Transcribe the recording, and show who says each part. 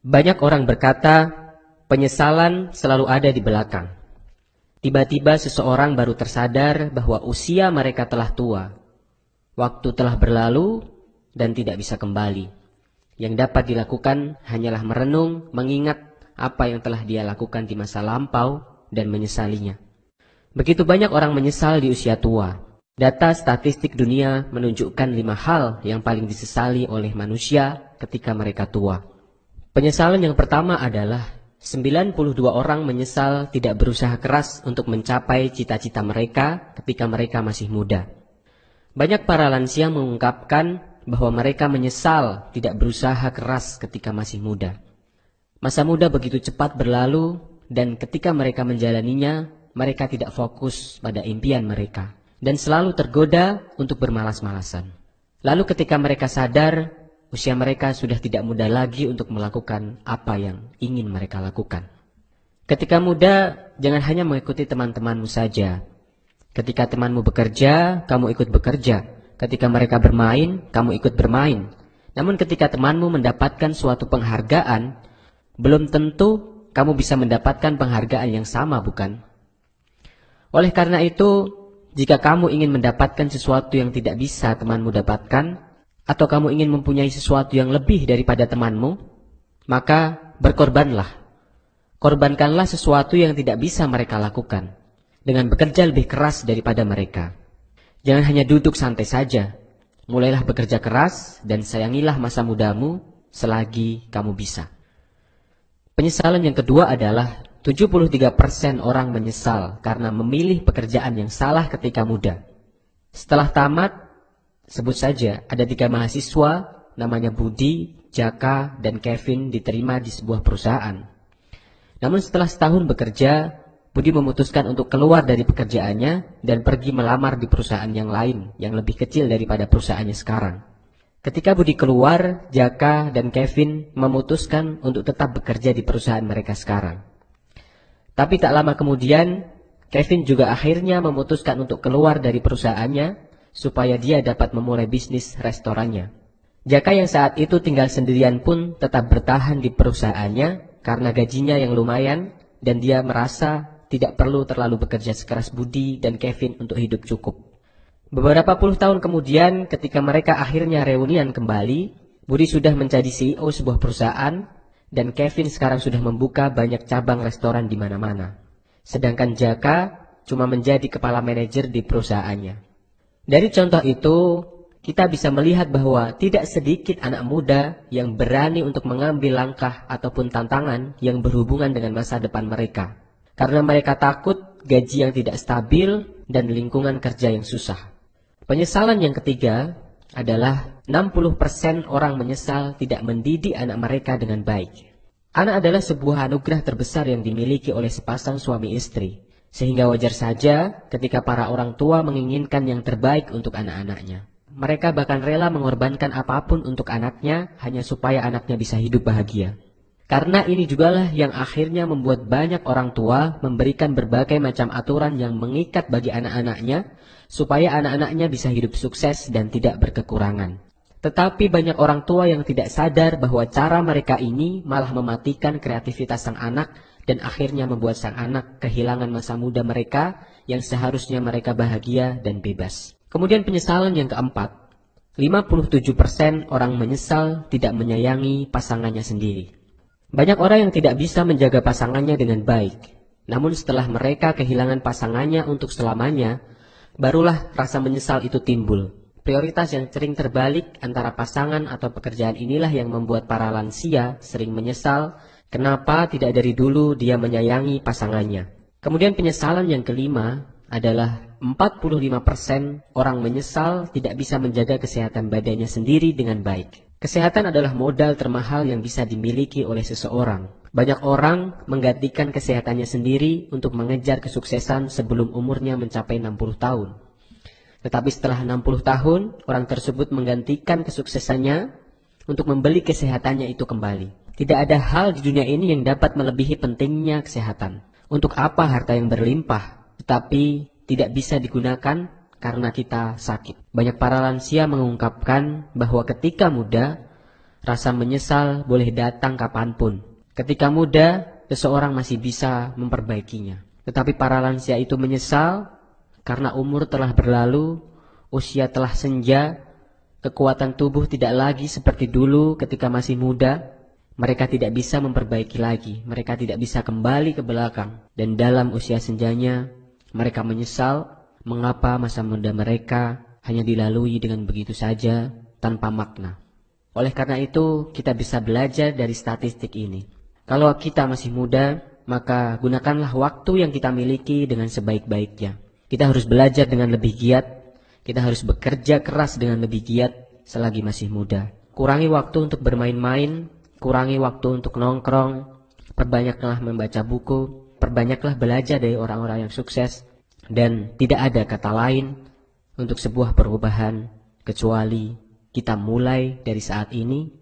Speaker 1: Banyak orang berkata, penyesalan selalu ada di belakang. Tiba-tiba seseorang baru tersadar bahwa usia mereka telah tua. Waktu telah berlalu dan tidak bisa kembali. Yang dapat dilakukan hanyalah merenung, mengingat apa yang telah dia lakukan di masa lampau dan menyesalinya. Begitu banyak orang menyesal di usia tua. Data statistik dunia menunjukkan 5 hal yang paling disesali oleh manusia ketika mereka tua. Penyesalan yang pertama adalah 92 orang menyesal tidak berusaha keras untuk mencapai cita-cita mereka ketika mereka masih muda. Banyak para lansia mengungkapkan bahwa mereka menyesal tidak berusaha keras ketika masih muda. Masa muda begitu cepat berlalu dan ketika mereka menjalaninya, mereka tidak fokus pada impian mereka dan selalu tergoda untuk bermalas-malasan. Lalu ketika mereka sadar, usia mereka sudah tidak muda lagi untuk melakukan apa yang ingin mereka lakukan. Ketika muda, jangan hanya mengikuti teman-temanmu saja. Ketika temanmu bekerja, kamu ikut bekerja. Ketika mereka bermain, kamu ikut bermain. Namun ketika temanmu mendapatkan suatu penghargaan, belum tentu kamu bisa mendapatkan penghargaan yang sama, bukan? Oleh karena itu, jika kamu ingin mendapatkan sesuatu yang tidak bisa temanmu dapatkan, atau kamu ingin mempunyai sesuatu yang lebih daripada temanmu, maka berkorbanlah. Korbankanlah sesuatu yang tidak bisa mereka lakukan, dengan bekerja lebih keras daripada mereka. Jangan hanya duduk santai saja. Mulailah bekerja keras dan sayangilah masa mudamu selagi kamu bisa. Penyesalan yang kedua adalah 73% orang menyesal karena memilih pekerjaan yang salah ketika muda. Setelah tamat, sebut saja ada 3 mahasiswa namanya Budi, Jaka, dan Kevin diterima di sebuah perusahaan. Namun setelah setahun bekerja, Budi memutuskan untuk keluar dari pekerjaannya dan pergi melamar di perusahaan yang lain yang lebih kecil daripada perusahaannya sekarang. Ketika Budi keluar, Jaka dan Kevin memutuskan untuk tetap bekerja di perusahaan mereka sekarang. Tapi tak lama kemudian, Kevin juga akhirnya memutuskan untuk keluar dari perusahaannya supaya dia dapat memulai bisnis restorannya. Jaka yang saat itu tinggal sendirian pun tetap bertahan di perusahaannya karena gajinya yang lumayan dan dia merasa tidak perlu terlalu bekerja sekeras Budi dan Kevin untuk hidup cukup. Beberapa puluh tahun kemudian ketika mereka akhirnya reunian kembali, Budi sudah menjadi CEO sebuah perusahaan dan Kevin sekarang sudah membuka banyak cabang restoran di mana-mana. Sedangkan Jaka cuma menjadi kepala manajer di perusahaannya. Dari contoh itu, kita bisa melihat bahwa tidak sedikit anak muda yang berani untuk mengambil langkah ataupun tantangan yang berhubungan dengan masa depan mereka. Karena mereka takut gaji yang tidak stabil dan lingkungan kerja yang susah. Penyesalan yang ketiga adalah 60% orang menyesal tidak mendidik anak mereka dengan baik. Anak adalah sebuah anugerah terbesar yang dimiliki oleh sepasang suami istri. Sehingga wajar saja ketika para orang tua menginginkan yang terbaik untuk anak-anaknya. Mereka bahkan rela mengorbankan apapun untuk anaknya hanya supaya anaknya bisa hidup bahagia. Karena ini jugalah yang akhirnya membuat banyak orang tua memberikan berbagai macam aturan yang mengikat bagi anak-anaknya supaya anak-anaknya bisa hidup sukses dan tidak berkekurangan. Tetapi banyak orang tua yang tidak sadar bahwa cara mereka ini malah mematikan kreativitas sang anak dan akhirnya membuat sang anak kehilangan masa muda mereka yang seharusnya mereka bahagia dan bebas. Kemudian penyesalan yang keempat, 57% orang menyesal tidak menyayangi pasangannya sendiri. Banyak orang yang tidak bisa menjaga pasangannya dengan baik. Namun setelah mereka kehilangan pasangannya untuk selamanya, barulah rasa menyesal itu timbul. Prioritas yang sering terbalik antara pasangan atau pekerjaan inilah yang membuat para lansia sering menyesal kenapa tidak dari dulu dia menyayangi pasangannya. Kemudian penyesalan yang kelima adalah 45% orang menyesal tidak bisa menjaga kesehatan badannya sendiri dengan baik. Kesehatan adalah modal termahal yang bisa dimiliki oleh seseorang. Banyak orang menggantikan kesehatannya sendiri untuk mengejar kesuksesan sebelum umurnya mencapai 60 tahun. Tetapi setelah 60 tahun, orang tersebut menggantikan kesuksesannya untuk membeli kesehatannya itu kembali. Tidak ada hal di dunia ini yang dapat melebihi pentingnya kesehatan. Untuk apa harta yang berlimpah, tetapi tidak bisa digunakan karena kita sakit. Banyak para lansia mengungkapkan bahwa ketika muda, Rasa menyesal boleh datang kapanpun. Ketika muda, seseorang masih bisa memperbaikinya. Tetapi para lansia itu menyesal karena umur telah berlalu, usia telah senja, kekuatan tubuh tidak lagi seperti dulu ketika masih muda. Mereka tidak bisa memperbaiki lagi, mereka tidak bisa kembali ke belakang. Dan dalam usia senjanya, mereka menyesal mengapa masa muda mereka hanya dilalui dengan begitu saja tanpa makna. Oleh karena itu, kita bisa belajar dari statistik ini. Kalau kita masih muda, maka gunakanlah waktu yang kita miliki dengan sebaik-baiknya. Kita harus belajar dengan lebih giat, kita harus bekerja keras dengan lebih giat selagi masih muda. Kurangi waktu untuk bermain-main, kurangi waktu untuk nongkrong, perbanyaklah membaca buku, perbanyaklah belajar dari orang-orang yang sukses, dan tidak ada kata lain untuk sebuah perubahan kecuali kita mulai dari saat ini